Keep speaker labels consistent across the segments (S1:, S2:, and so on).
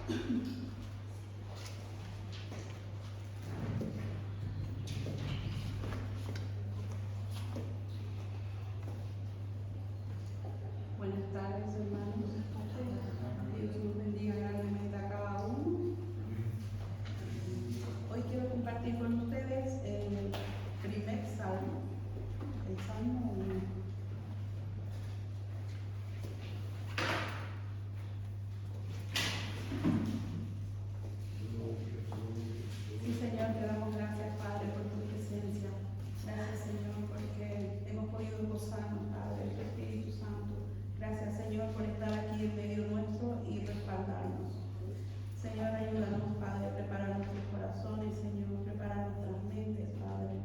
S1: Buenas tardes, hermanos. Dios los bendiga grandemente a cada uno. Hoy quiero compartir con ustedes el primer salmo, el Salmo 1. Sí, Señor, te damos gracias, Padre, por tu presencia. Gracias, Señor, porque hemos podido gozarnos, Padre, de tu Espíritu Santo. Gracias, Señor, por estar aquí en medio nuestro y respaldarnos. Señor, ayúdanos, Padre, a preparar nuestros corazones, Señor, preparar nuestras mentes, Padre.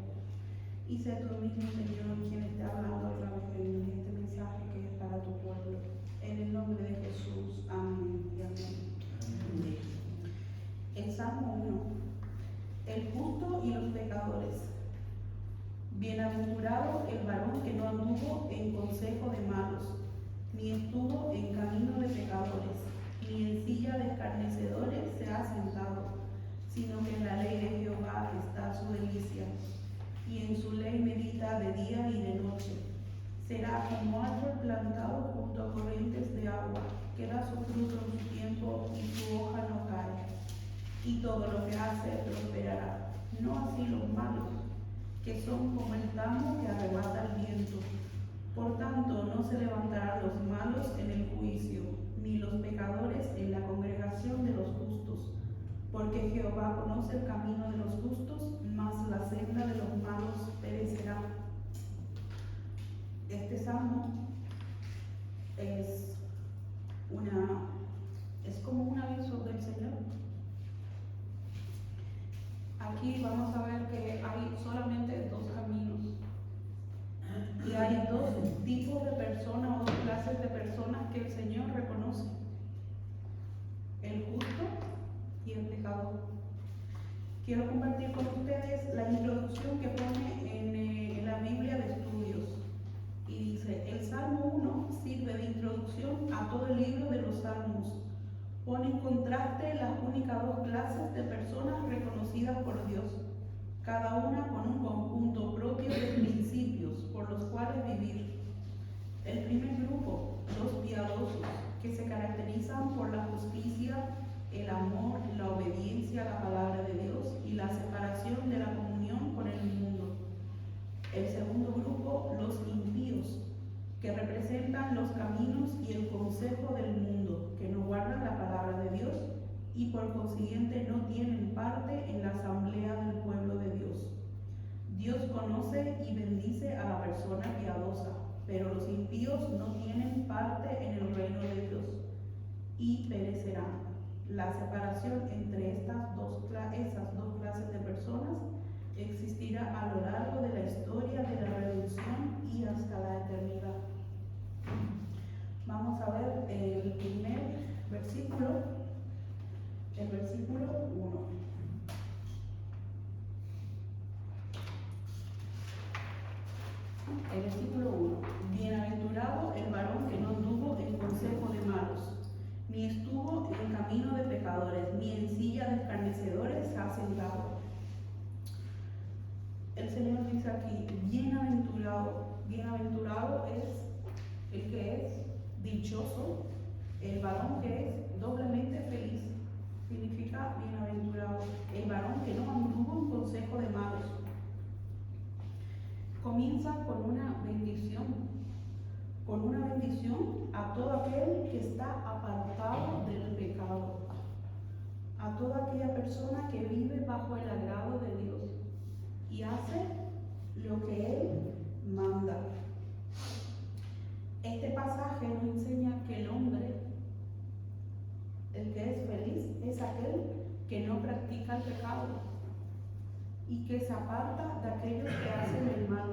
S1: Y sé tú mismo, Señor, quien esté hablando a través de este mensaje que es para tu pueblo. En el nombre de Jesús, amén y amén. Amén. El Salmo 1. El justo y los pecadores. Bienaventurado el varón que no anduvo en consejo de malos, ni estuvo en camino de pecadores, ni en silla de escarnecedores se ha sentado, sino que en la ley de Jehová está su delicia, y en su ley medita de día y de noche. Será como árbol plantado junto a corrientes de agua, que da su fruto en su tiempo y su hoja no cae, y todo lo que hace prosperará. No así los malos, que son como el tamo que arrebata el viento. Por tanto, no se levantarán los malos en el juicio, ni los pecadores en la congregación de los justos. Porque Jehová conoce el camino de los justos, mas la senda de los malos perecerá. Este salmo es como un aviso del Señor. Aquí vamos a ver que hay solamente dos caminos. Y hay dos tipos de personas o dos clases de personas que el Señor reconoce: el justo y el pecador. Quiero compartir con ustedes la introducción que pone en la Biblia de Estudios. Y dice: el Salmo 1 sirve de introducción a todo el libro de los Salmos. Pone en contraste las únicas dos clases de personas reconocidas por Dios, cada una con un conjunto propio de principios por los cuales vivir. El primer grupo, los piadosos, que se caracterizan por la justicia, el amor, la obediencia a la palabra de Dios y la separación de la comunión con el mundo. El segundo grupo, los impíos, que representan los caminos y el consejo del mundo, que no guardan la palabra de Dios y por consiguiente no tienen parte en la asamblea del pueblo de Dios. Dios conoce y bendice a la persona piadosa, pero los impíos no tienen parte en el reino de Dios y perecerán. La separación entre esas dos clases de personas existirá a lo largo de la historia de la redención y hasta la eternidad. Vamos a ver el primer versículo, el versículo 1. El versículo 1. Bienaventurado el varón que no anduvo en consejo de malos, ni estuvo en camino de pecadores, ni en silla de escarnecedores se ha sentado. El Señor dice aquí: bienaventurado. Bienaventurado es el que es dichoso, el varón que es doblemente feliz. Significa bienaventurado, el varón que no anduvo en consejo de malos. Comienza con una bendición a todo aquel que está apartado del pecado, a toda aquella persona que vive bajo el agrado de Dios y hace lo que Él manda. Este pasaje nos enseña que el hombre, el que es feliz, es aquel que no practica el pecado y que se aparta de aquellos que hacen el mal.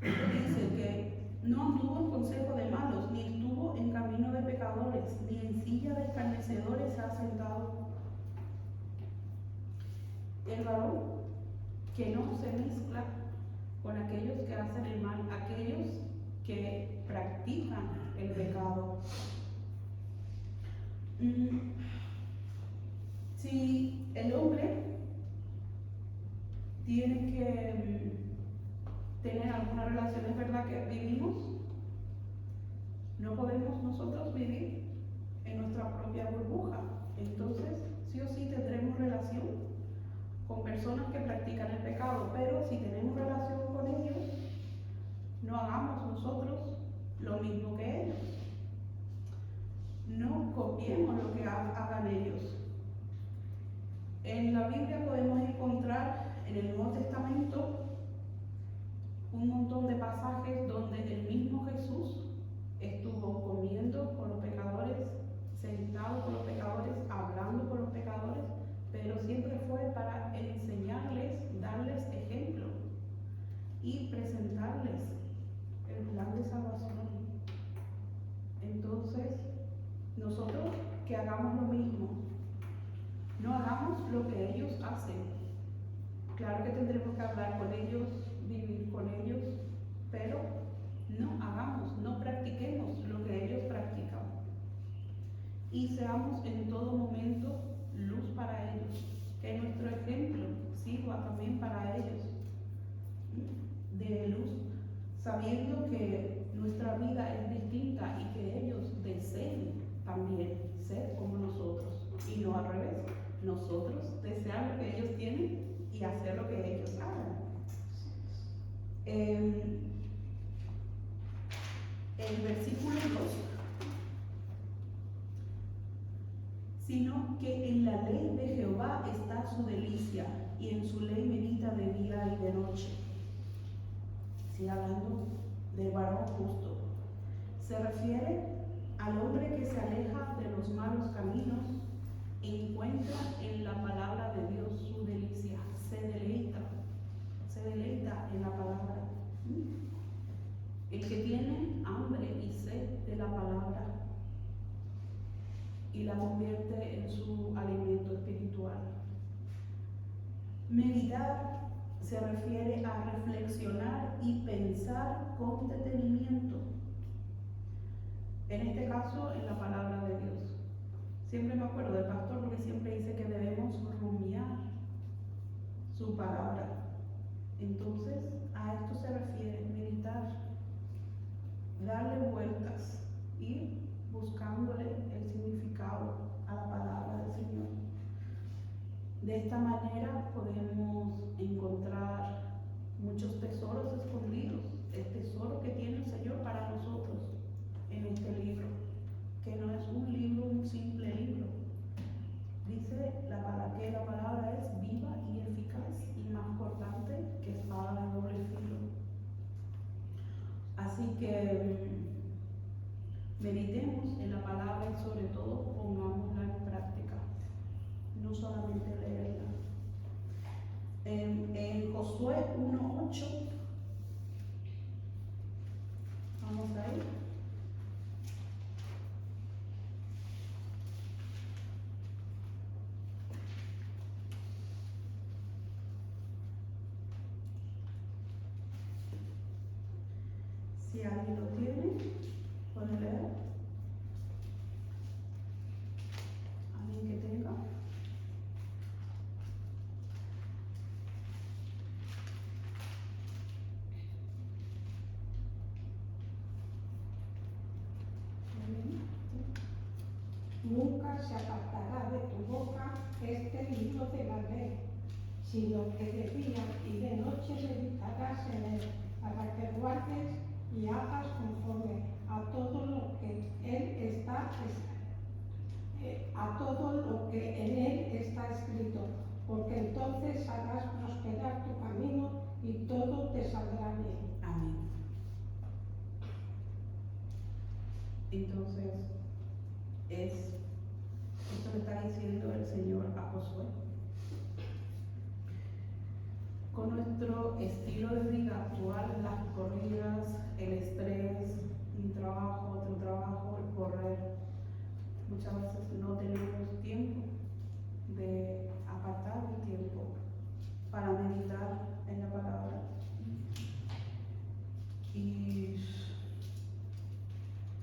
S1: Dice que no anduvo en consejo de malos, ni estuvo en camino de pecadores, ni en silla de escarnecedores se ha sentado. El varón que no se mezcla con aquellos que hacen el mal, aquellos que practican el pecado. Si el hombre tiene que tener alguna relación, es verdad que vivimos, no podemos nosotros vivir en nuestra propia burbuja. Entonces, sí o sí tendremos relación con personas que practican el pecado, pero si tenemos relación con ellos, no hagamos nosotros lo mismo que ellos. No copiemos lo que hagan ellos. En la Biblia podemos encontrar en el Nuevo Testamento un montón de pasajes donde el mismo Jesús estuvo comiendo con los pecadores, sentado con los pecadores, hablando con los pecadores, pero siempre fue para enseñarles, darles ejemplo y presentarles el plan de salvación. Entonces, nosotros que hagamos lo mismo, no hagamos lo que ellos hacen. Claro que tendremos que hablar con ellos, vivir con ellos, pero no hagamos, no practiquemos lo que ellos practican. Y seamos en todo momento luz para ellos, que nuestro ejemplo sirva también para ellos, de luz, sabiendo que nuestra vida es distinta y que ellos deseen también ser como nosotros, y no al revés, nosotros desear lo que ellos tienen y hacer lo que ellos hagan. El versículo 2, sino que en la ley de Jehová está su delicia, y en su ley medita de día y de noche. Sigue hablando del varón justo. Se refiere al hombre que se aleja de los malos caminos e encuentra en la palabra de Dios su delicia, se deleita en la palabra. El que tiene hambre y sed de la palabra y la convierte en su alimento espiritual. Meditar se refiere a reflexionar y pensar con detenimiento. En este caso, en la palabra de Dios. Siempre me acuerdo del pastor porque siempre dice que debemos rumiar su palabra. Entonces, a esto se refiere meditar, darle vueltas, ir buscándole el significado a la palabra del Señor. De esta manera podemos encontrar muchos tesoros escondidos, el tesoro que tiene el Señor para nosotros en este libro, que no es un libro, un simple libro. Dice que la palabra es viva y eficaz y más cortante que espada de doble filo. Así que meditemos en la palabra y sobre todo pongámosla en práctica, no solamente leerla. En Josué 1:8, vamos a ir. Si alguien lo tiene, puede leer. Alguien que tenga.
S2: Nunca se apartará de tu boca este libro de la ley, sino que de día y de noche meditarás en él, para que guardes y hagas conforme a todo lo que en él está escrito, porque entonces harás prosperar tu camino y todo te saldrá bien.
S1: Amén. Entonces, esto le está diciendo el Señor a Josué. Con nuestro estilo de vida actual, las corridas, el estrés, un trabajo, otro trabajo, el correr, muchas veces no tenemos tiempo de apartar el tiempo para meditar en la palabra. Y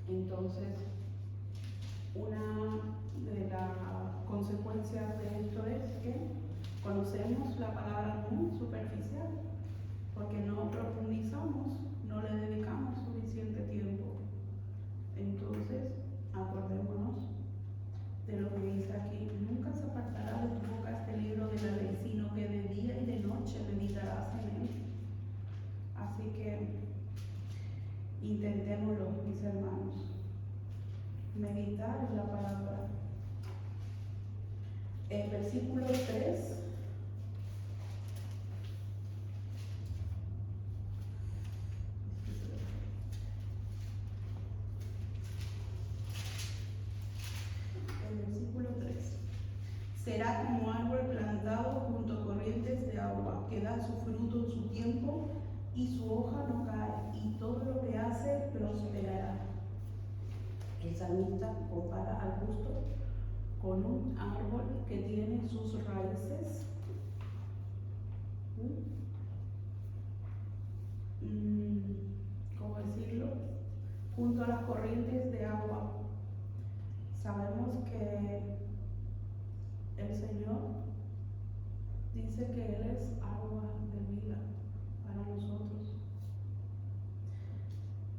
S1: entonces, una de las consecuencia de esto es que conocemos la palabra muy superficial, porque no profundizamos, no le dedicamos suficiente tiempo. Entonces, acordémonos de lo que dice aquí: nunca se apartará de tu boca este libro de la ley, sino que de día y de noche meditarás en él. Así que intentémoslo, mis hermanos, meditar en la palabra. El versículo 3. Versículo 3. Será como árbol plantado junto a corrientes de agua, que da su fruto en su tiempo y su hoja no cae, y todo lo que hace prosperará. El salmista compara al justo con un árbol que tiene sus raíces ¿cómo decirlo? Junto a las corrientes de agua. Sabemos que el Señor dice que Él es agua de vida para nosotros.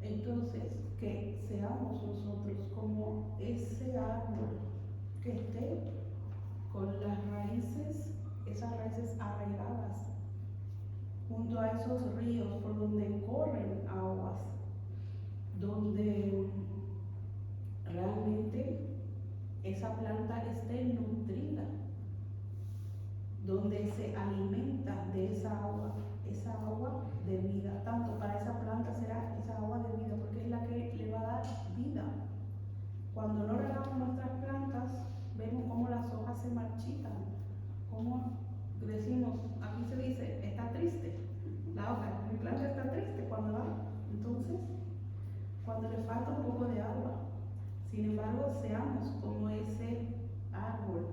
S1: Entonces, que seamos nosotros como ese árbol que esté con las raíces, esas raíces arraigadas, junto a esos ríos por donde corren aguas, donde realmente esa planta esté nutrida, donde se alimenta de esa agua de vida. Tanto para esa planta será esa agua de vida, porque es la que le va a dar vida. Cuando no regamos nuestras plantas, vemos cómo las hojas se marchitan, como decimos, aquí se dice, está triste la hoja, mi planta está triste cuando va. Entonces, cuando le falta un poco de agua. Sin embargo, seamos como ese árbol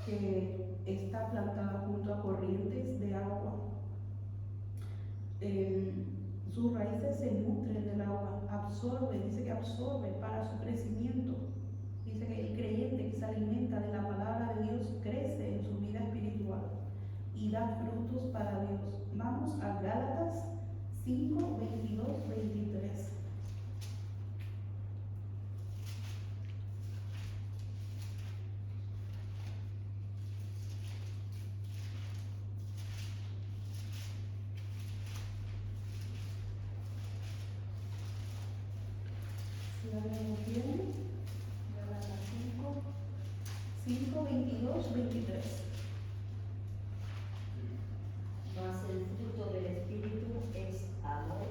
S1: que está plantado junto a corrientes de agua. Sus raíces se nutren del agua, dice que absorbe para su crecimiento. Dice que el creyente que se alimenta de la palabra de Dios crece en su vida espiritual y da frutos para Dios. Vamos a Gálatas 5, 22, 23. ¿La vemos bien? Gálatas 5, 22, 23.
S3: Mas el fruto del Espíritu es amor,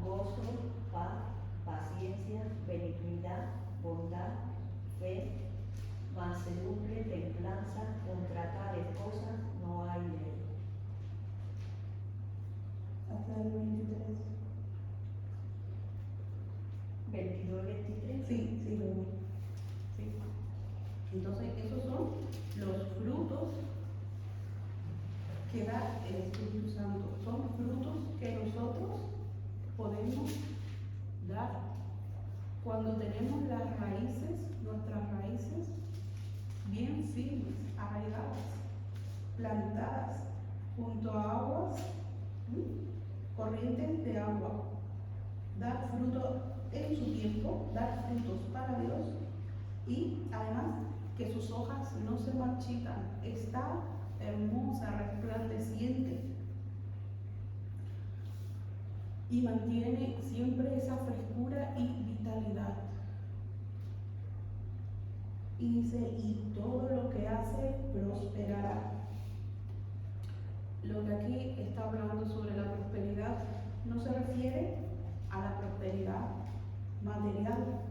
S3: gozo, paz, paciencia, benignidad, bondad, fe, mansedumbre, templanza. Contra tales cosas no hay ley.
S1: Hasta el 23.
S3: 22, 23.
S1: Sí. Entonces, esos son los frutos que da el Espíritu Santo. Son frutos que nosotros podemos dar cuando tenemos las raíces, nuestras raíces, bien firmes, arraigadas, plantadas junto a aguas, corrientes de agua. Dar fruto en su tiempo, dar frutos para Dios, y además que sus hojas no se marchitan, está hermosa, resplandeciente, y mantiene siempre esa frescura y vitalidad. Y dice, y todo lo que hace prosperará. Lo que aquí está hablando sobre la prosperidad no se refiere a la prosperidad material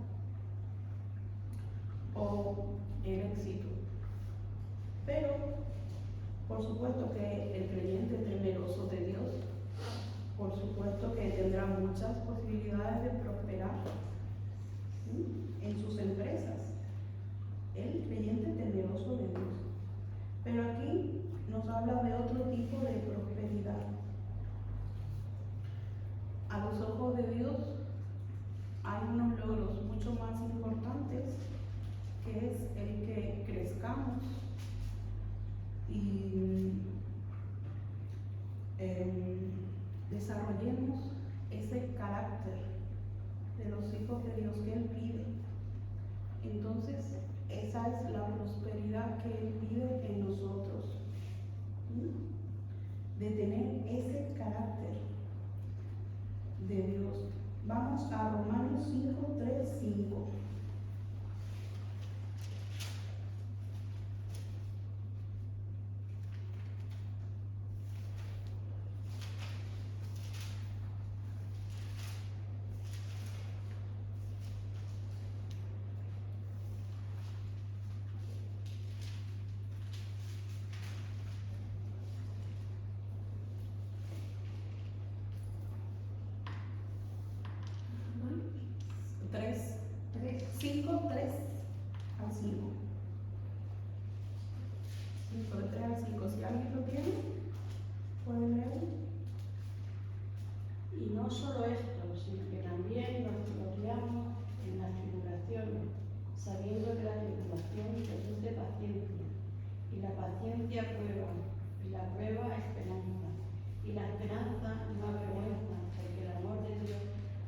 S1: o el éxito, pero por supuesto que el creyente temeroso de Dios, por supuesto que tendrá muchas posibilidades de prosperar en sus empresas, el creyente temeroso de Dios. Pero aquí nos habla de otro tipo de prosperidad. A los ojos de Dios hay unos logros mucho más importantes, que es el que crezcamos Entonces, esa es la prosperidad que Él pide en nosotros. De tener ese carácter de Dios. Vamos a Romanos 5, 3, 5.
S2: Tres.
S1: 5, 3 al 5. 5 de 3 al 5. Si alguien lo tiene, puede leer.
S2: Y no solo esto, sino que también nos gloriamos en las tribulaciones, sabiendo que la tribulación produce paciencia, y la paciencia prueba, y la prueba esperanza, y la esperanza no avergüenza, porque el amor de Dios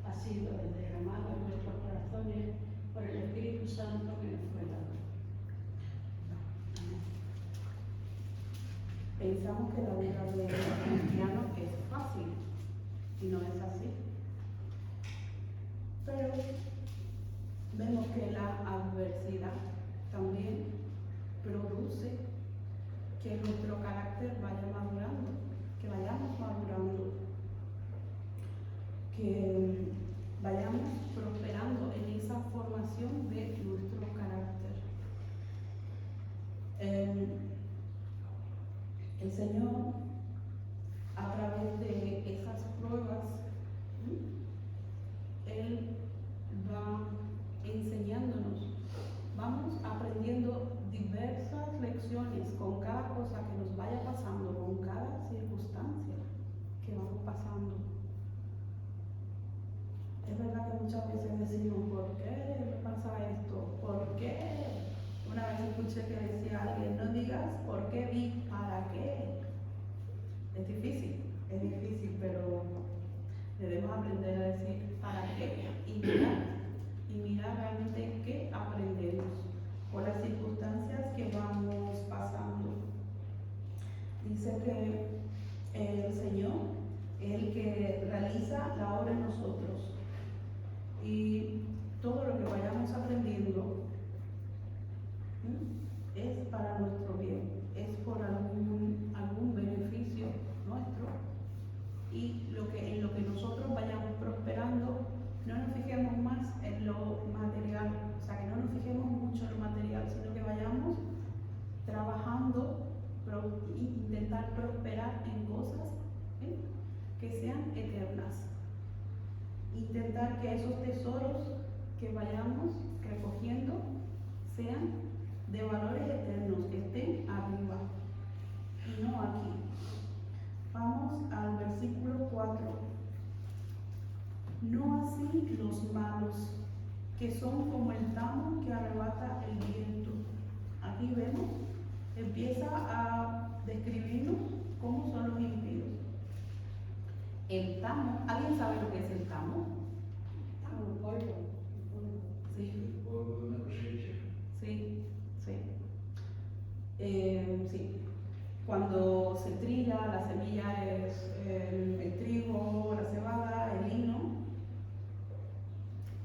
S2: ha sido derramado en nuestros corazones por el Espíritu Santo que nos fue dado.
S1: Pensamos que la vida de cristiano es fácil y no es así. Pero vemos que la adversidad también produce que nuestro carácter vaya madurando, que vayamos madurando, que vayamos prosperando en esa formación de nuestro carácter. El Señor, a través de esas pruebas, Él va enseñándonos, vamos aprendiendo diversas lecciones con cada cosa que nos vaya pasando, con cada circunstancia que vamos pasando. Es verdad que muchas veces decimos, ¿por qué me pasa esto? ¿Por qué? Una vez escuché que decía alguien, no digas ¿por qué vi? ¿Para qué? Es difícil, pero debemos aprender a decir ¿para qué? Y mirar realmente qué aprendemos por las circunstancias que vamos pasando. Dice que el Señor es el que realiza la obra en nosotros. Y todo lo que vayamos aprendiendo es para nuestro bien, es por algún beneficio nuestro. Y en lo que nosotros vayamos prosperando, no nos fijemos más en lo material, o sea, que no nos fijemos mucho en lo material, sino que vayamos trabajando e intentar prosperar en cosas que sean eternas. Intentar que esos tesoros que vayamos recogiendo sean de valores eternos, que estén arriba y no aquí. Vamos al versículo 4. No así los malos, que son como el tamo que arrebata el viento. Aquí vemos, empieza a describirnos cómo son los impíos. El tamo, ¿alguien sabe lo que es el tamo?
S2: Tamo, polvo.
S1: Sí.
S4: Una cosecha.
S1: Sí. Sí. Cuando se trilla, la semilla es el trigo, la cebada, el lino,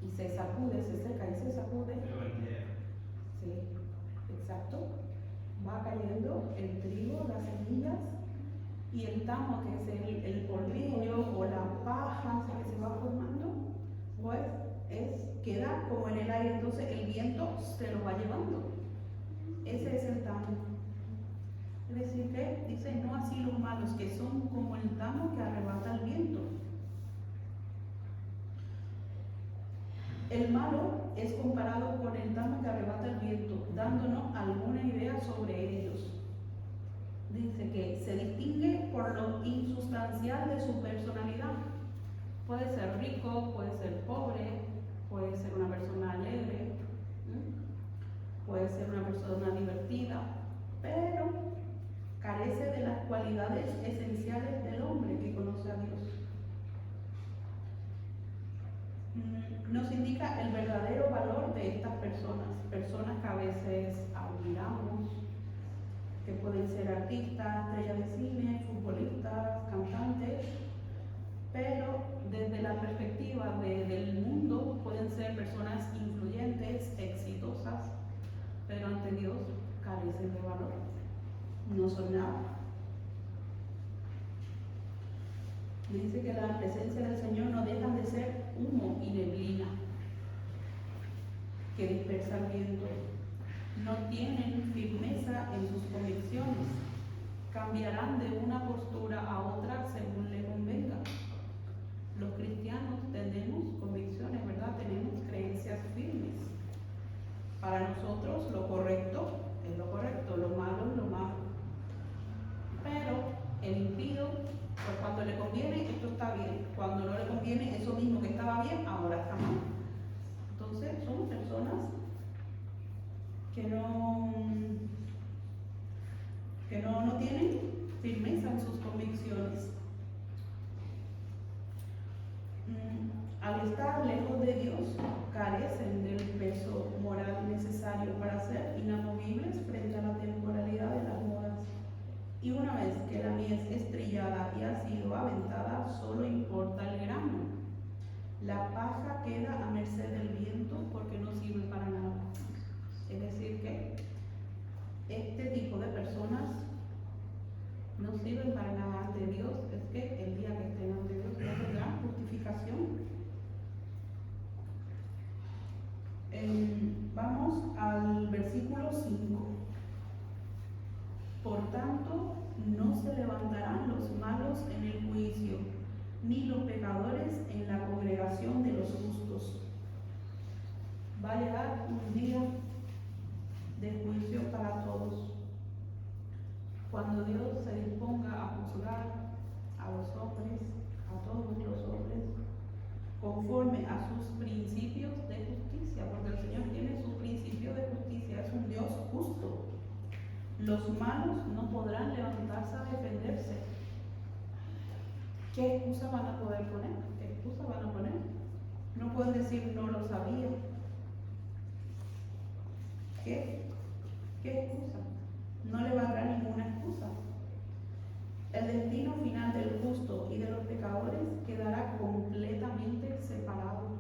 S1: y se sacude, se seca y se sacude. Sí, exacto. Va cayendo el trigo, las semillas, y el tamo, que es el polvillo o la paja que se va formando, pues queda como en el aire, entonces el viento se lo va llevando. Ese es el tamo. Es decir, que dice, no así los malos, que son como el tamo que arrebata el viento. El malo es comparado con el tamo que arrebata el viento, dándonos alguna idea sobre ellos. Dice que se distingue por lo insustancial de su personalidad. Puede ser rico, puede ser pobre, puede ser una persona alegre, puede ser una persona divertida, pero carece de las cualidades esenciales del hombre que conoce a Dios. nos indica el verdadero valor de estas personas, personas que a veces admiramos, que pueden ser artistas, estrellas de cine, futbolistas, cantantes, pero desde la perspectiva del mundo pueden ser personas influyentes, exitosas, pero ante Dios carecen de valor, no son nada. Dice que la presencia del Señor no dejan de ser humo y neblina que dispersa el viento. No tienen firmeza en sus convicciones, cambiarán de una postura a otra según le convenga. Los cristianos tenemos convicciones, ¿verdad? Tenemos creencias firmes. Para nosotros lo correcto es lo correcto, lo malo es lo malo. Pero el impío, pues cuando le conviene, esto está bien. Cuando no le conviene, eso mismo que estaba bien, ahora está mal. Entonces, son personas que no tienen firmeza en sus convicciones. Al estar lejos de Dios, carecen del peso moral necesario para ser inamovibles frente a la temporalidad de las modas. Y una vez que la mies es trillada y ha sido aventada, solo importa el grano. La paja queda a merced del viento porque no sirve para nada. Es decir que este tipo de personas no sirven para nada ante Dios. Es que el día que estén ante Dios no tendrán justificación. Vamos al versículo 5. Por tanto, no se levantarán los malos en el juicio, ni los pecadores en la congregación de los justos. Va a llegar un día de juicio para todos. Cuando Dios se disponga a juzgar a los hombres, a todos los hombres, conforme a sus principios de justicia, porque el Señor tiene su principio de justicia, es un Dios justo. Los malos no podrán levantarse a defenderse. ¿Qué excusa van a poder poner? ¿Qué excusa van a poner? No pueden decir no lo sabía. ¿Qué excusa? No le valdrá ninguna excusa. El destino final del justo y de los pecadores quedará completamente separado.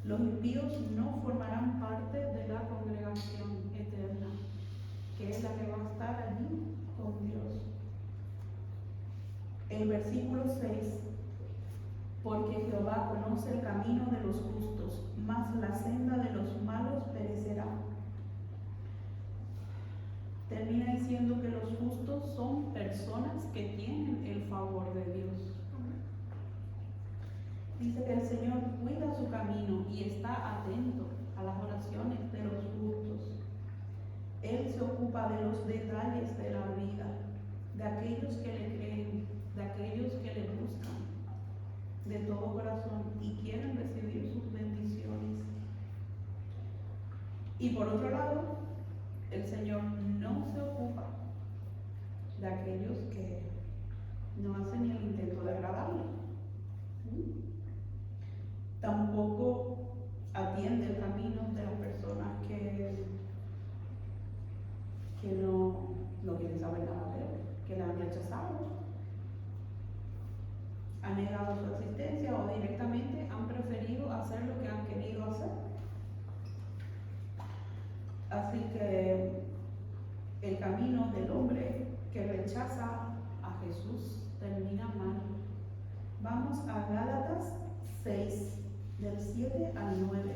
S1: Los impíos no formarán parte de la congregación eterna, que es la que va a estar allí con Dios. El versículo 6, porque Jehová conoce el camino de los justos, mas la senda de los malos perecerá. Termina diciendo que los justos son personas que tienen el favor de Dios. Dice que el Señor cuida su camino y está atento a las oraciones de los justos. Él se ocupa de los detalles de la vida, de aquellos que le creen, de aquellos que le buscan de todo corazón y quieren recibir sus bendiciones. Y por otro lado, el Señor no se ocupa de aquellos que no hacen ni el intento de agradarle. Tampoco atiende el camino de las personas que no quieren saber nada de él, que la han rechazado, han negado su existencia o directamente han preferido hacer lo que han querido hacer. Así que el camino del hombre que rechaza a Jesús termina mal. Vamos a Gálatas 6, del 7 al 9.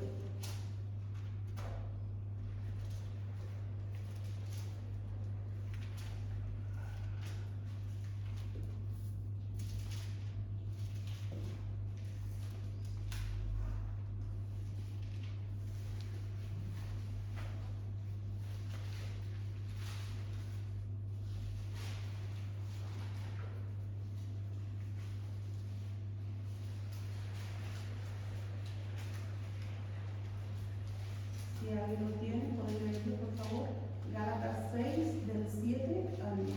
S1: Si alguien lo tiene, pueden leerlo, por favor. Gálatas 6, del 7 al 9.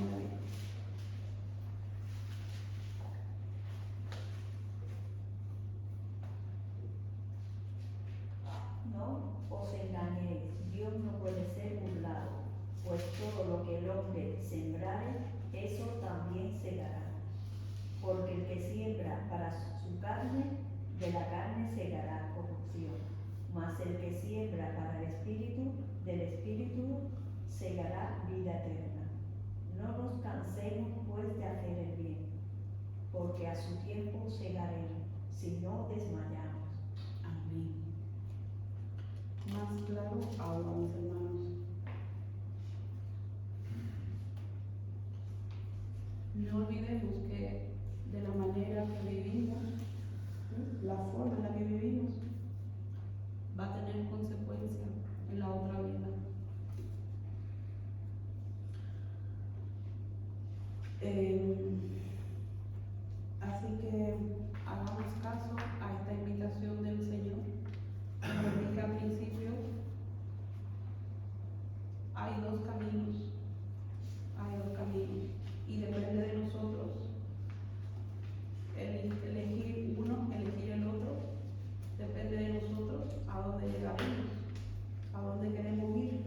S3: porque el que siembra para su carne, de la carne segará corrupción, mas el que siembra para el Espíritu, del Espíritu segará vida eterna. No nos cansemos pues de hacer el bien, porque a su tiempo segaremos, si no desmayamos.
S1: Amén. Más claro ahora, mis hermanos. No olvidemos que de la manera que vivimos, la forma en la que vivimos, va a tener consecuencias en la otra vida. Así que hagamos caso a esta invitación del Señor. Como dije al principio, hay dos caminos, y depende de nosotros elegir uno, elegir el otro, depende de nosotros a dónde llegamos, a dónde queremos ir.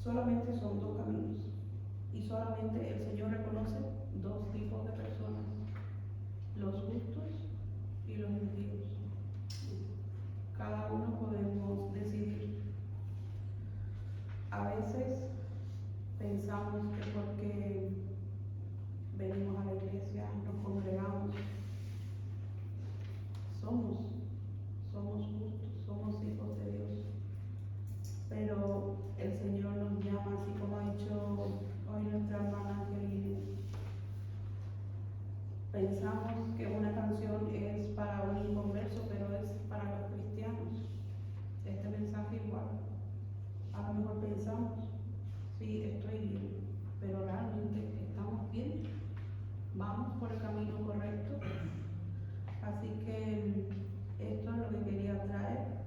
S1: Solamente son dos caminos y solamente el Señor reconoce dos tipos de personas, los justos y los impíos. Cada uno podemos decidir. A veces pensamos que porque venimos a la iglesia, nos congregamos, somos justos, somos hijos de Dios. Pero el Señor nos llama, así como ha dicho hoy nuestra hermana Angelina. Pensamos que una canción es para un inconverso, pero es para los cristianos. Este mensaje igual. A lo mejor pensamos, sí, estoy bien, pero realmente estamos bien. Vamos por el camino correcto. Así que esto es lo que quería traer.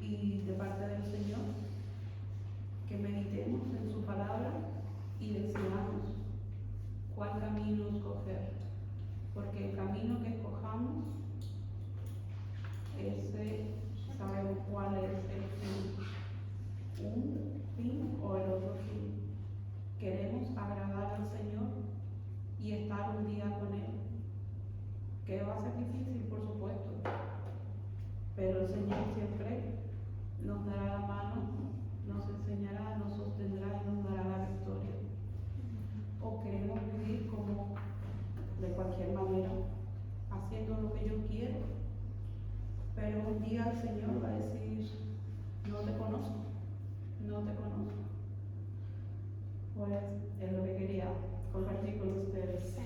S1: Y de parte del Señor, que meditemos en su palabra y decidamos cuál camino escoger, porque el camino que escojamos, ese sabemos cuál es el fin, un fin o el otro fin. Queremos agradar al Señor y estar un día con Él, que va a ser difícil, por supuesto, pero el Señor siempre nos dará la mano, nos enseñará, nos sostendrá y nos dará la victoria. O queremos vivir como de cualquier manera, haciendo lo que yo quiero, pero un día el Señor va a decir, no te conozco. Pues es lo que quería compartir con ustedes.